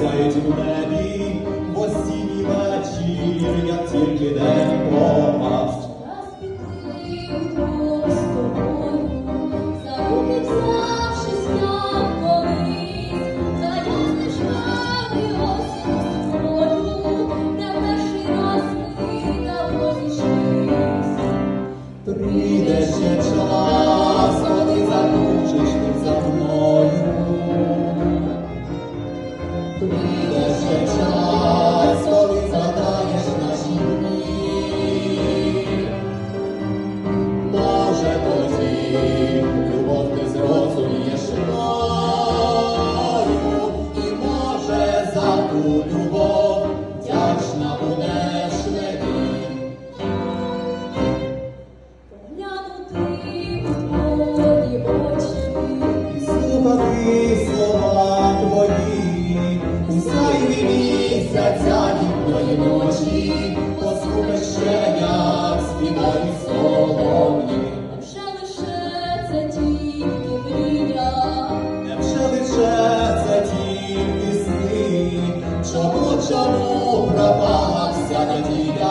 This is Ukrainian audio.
сяють в небі, в осінній вечір, як тільки день пропав. Час піти вдвох з тобою, за руки взявшись, як колись, за ясних шкали осінню, де перший раз ми давно зійшлись. Прийде ще час, коли заключиш ти за мною. Прийде ще час, коли задаєш наші дні. Може тоді любов ти зрозумієш мною, і може за ту любов вдячна будеш мені. Поглянути у твої очі, І слухати слова твої, у сяйві місяця дібної ночі, послухай ще, як співають солов'ї. невже лише це тільки мрія? Невже лише це тільки сни? Чому пропала вся надія?